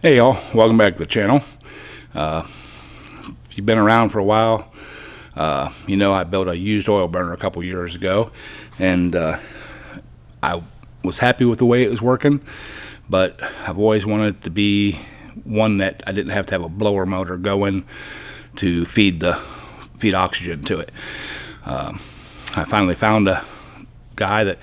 Hey y'all, welcome back to the channel. If you've been around for a while, you know I built a used oil burner a couple years ago, and I was happy with the way it was working, but I've always wanted it to be one that I didn't have to have a blower motor going to feed oxygen to it. I finally found a guy that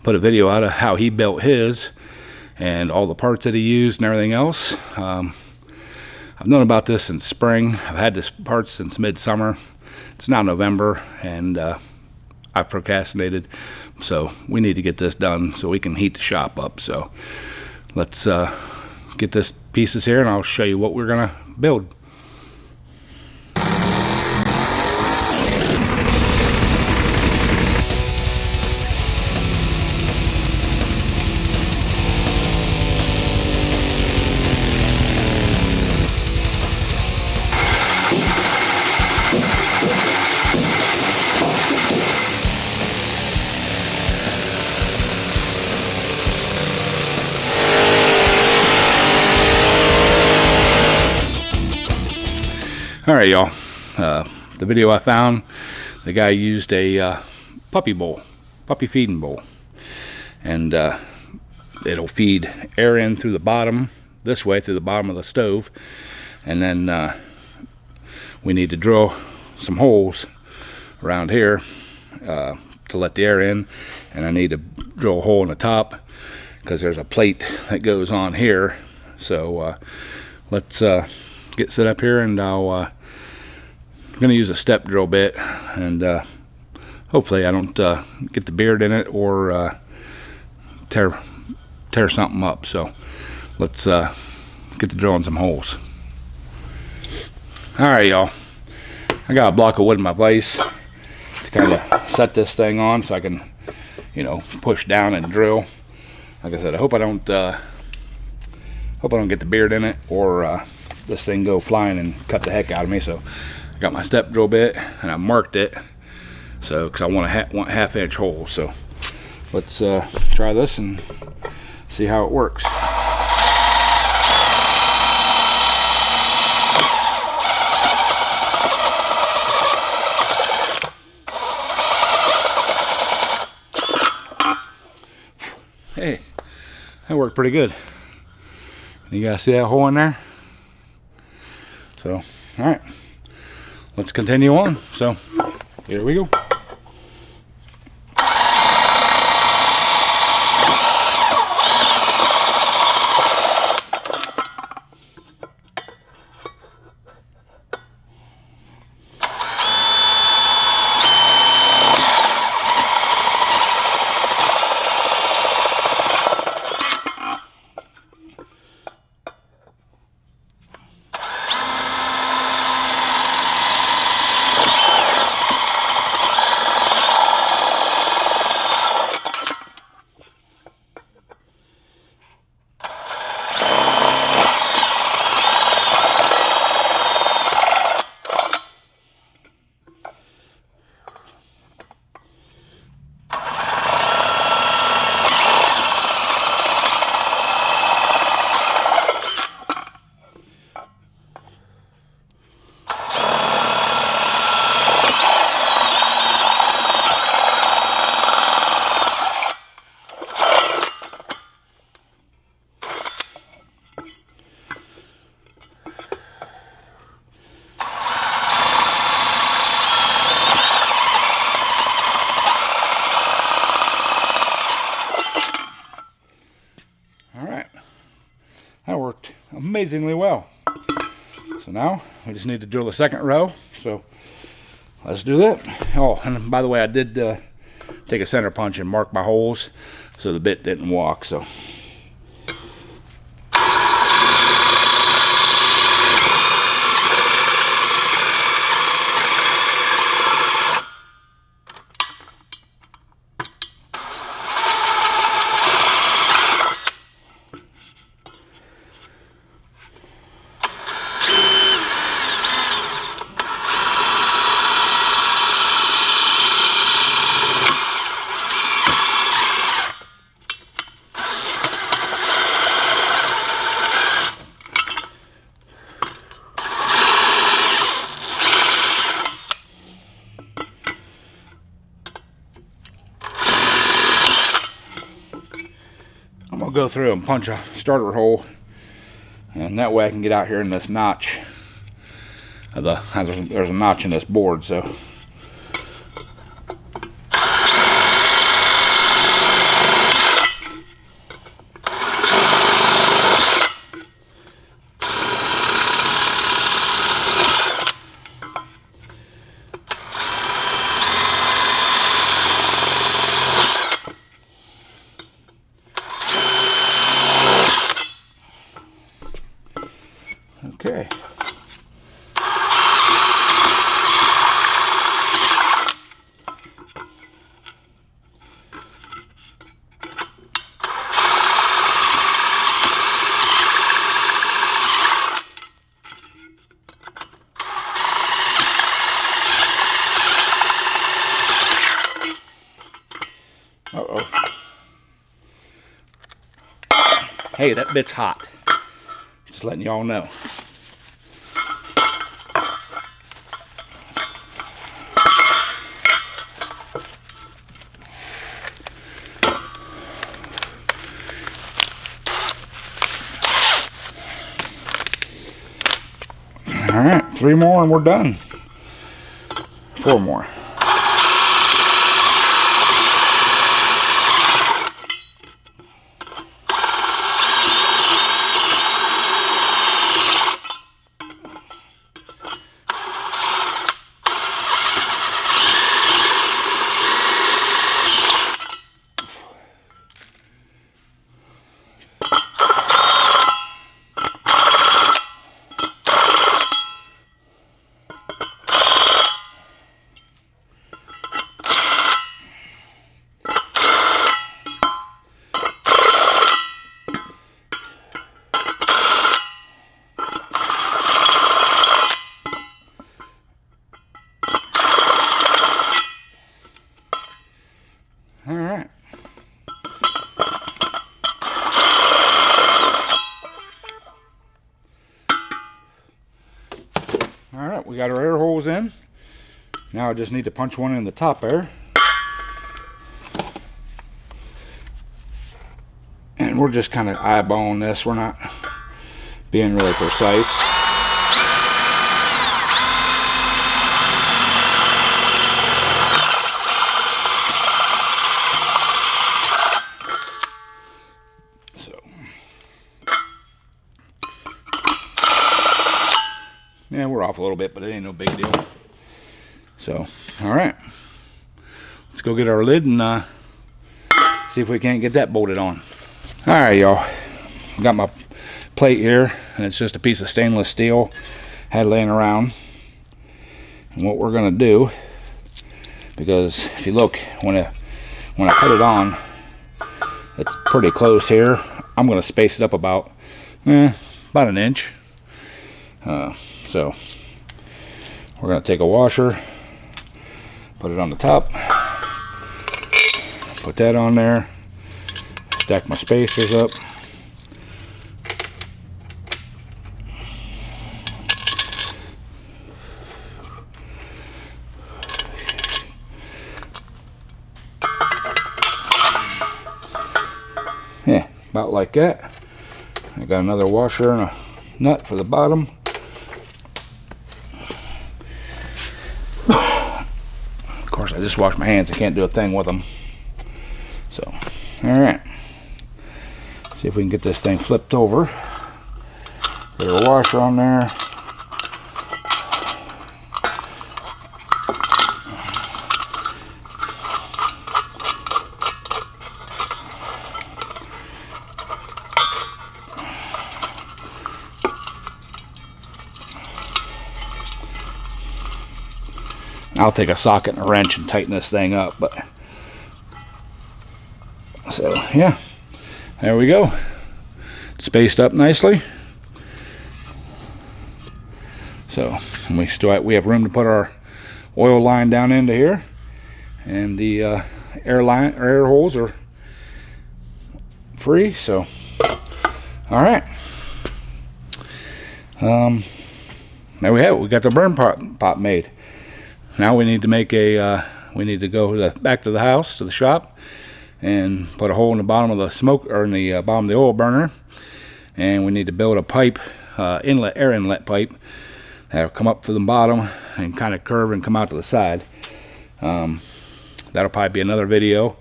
put a video out of how he built his and all the parts that he used and everything else. I've known about this since spring. I've had this part since midsummer. It's now November, and I've procrastinated, so we need to get this done so we can heat the shop up. So let's get this pieces here, and I'll show you what we're gonna build. Alright y'all, the video I found, the guy used a puppy feeding bowl, and it'll feed air in through the bottom, this way through the bottom of the stove, and then we need to drill some holes around here to let the air in, and I need to drill a hole in the top because there's a plate that goes on here. So let's get set up here, and I'm going to use a step drill bit, and hopefully I don't get the beard in it or tear something up. So let's get to drilling some holes. Alright y'all, I got a block of wood in my vise to kind of set this thing on so I can, you know, push down and drill. Like I said, I hope I don't get the beard in it or this thing go flying and cut the heck out of me. So I got my step drill bit and I marked it, so because I want half-inch holes. So let's try this and see how it works. Hey, that worked pretty good. You guys see that hole in there? So, all right. Let's continue on. So, here we go. That worked amazingly well. So now we just need to drill the second row. So let's do that. Oh, and by the way, I did take a center punch and mark my holes so the bit didn't walk. So go through and punch a starter hole, and that way I can get out here in this notch. There's a notch in this board, so. Okay. Uh-oh. Hey, that bit's hot. Just letting y'all know. All right, 3 more and we're done. 4 more. All right. All right, we got our air holes in. Now I just need to punch one in the top there. And we're just kind of eyeballing this. We're not being really precise. Yeah, we're off a little bit, but it ain't no big deal. So, all right. Let's go get our lid and see if we can't get that bolted on. All right, y'all. Got my plate here, and it's just a piece of stainless steel had laying around. And what we're gonna do, because if you look, when I cut it on, it's pretty close here. I'm gonna space it up about an inch. So we're going to take a washer, put it on the top, put that on there, stack my spacers up. Yeah, about like that. I got another washer and a nut for the bottom. Of course, I just washed my hands. I can't do a thing with them. So, all right. See if we can get this thing flipped over. Put a washer on there. I'll take a socket and a wrench and tighten this thing up, but so yeah, there we go. It's spaced up nicely. So we have room to put our oil line down into here, and the air holes are free. So all right, there we have it. We got the burn pot made. Now we need to make we need to go back to the house, to the shop, and put a hole in the bottom of the smoke, or in the bottom of the oil burner. And we need to build a pipe, air inlet pipe, that'll come up to the bottom and kind of curve and come out to the side. That'll probably be another video.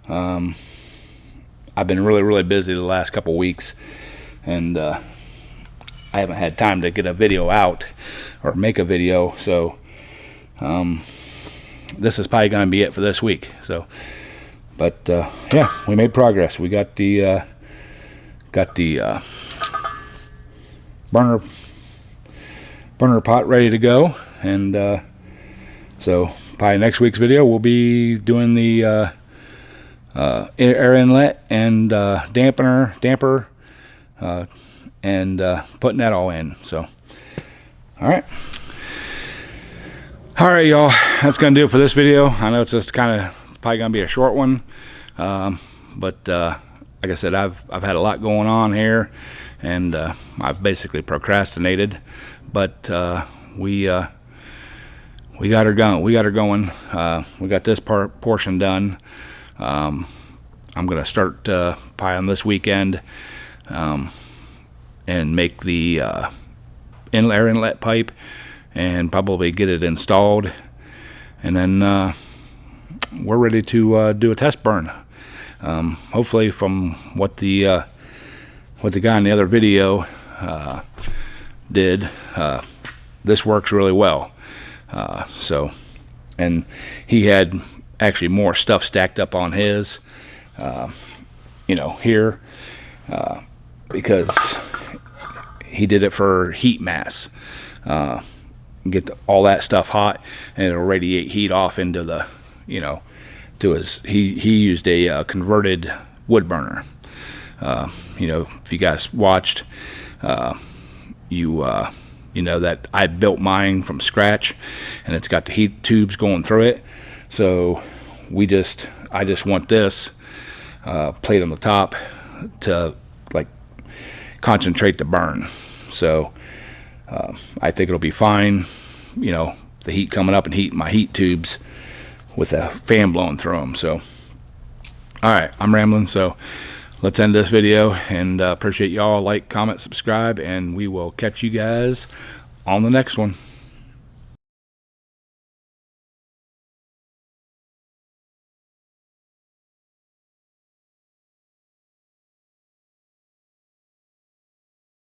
I've been really busy the last couple weeks, and I haven't had time to get a video out or make a video, so this is probably going to be it for this week. So, but yeah, we made progress. We got the burner pot ready to go, and so probably next week's video we'll be doing the air inlet and damper, and putting that all in. So all right y'all, that's gonna do it for this video. I know it's just probably gonna be a short one, but like I said, I've had a lot going on here, and I've basically procrastinated, but we got her going. We got this portion done. I'm gonna start probably on this weekend, and make the air inlet pipe, and probably get it installed, and then we're ready to do a test burn. Hopefully, from what the guy in the other video did, this works really well. So, and he had actually more stuff stacked up on his, here, because he did it for heat mass. Get all that stuff hot, and it'll radiate heat off into the, to his. He used a converted wood burner. If you guys watched, you know that I built mine from scratch, and it's got the heat tubes going through it. So I just want this plate on the top to like concentrate the burn. So I think it'll be fine. The heat coming up and heating my heat tubes with a fan blowing through them. So all right, I'm rambling, so let's end this video, and appreciate y'all. Like, comment, subscribe, and we will catch you guys on the next one.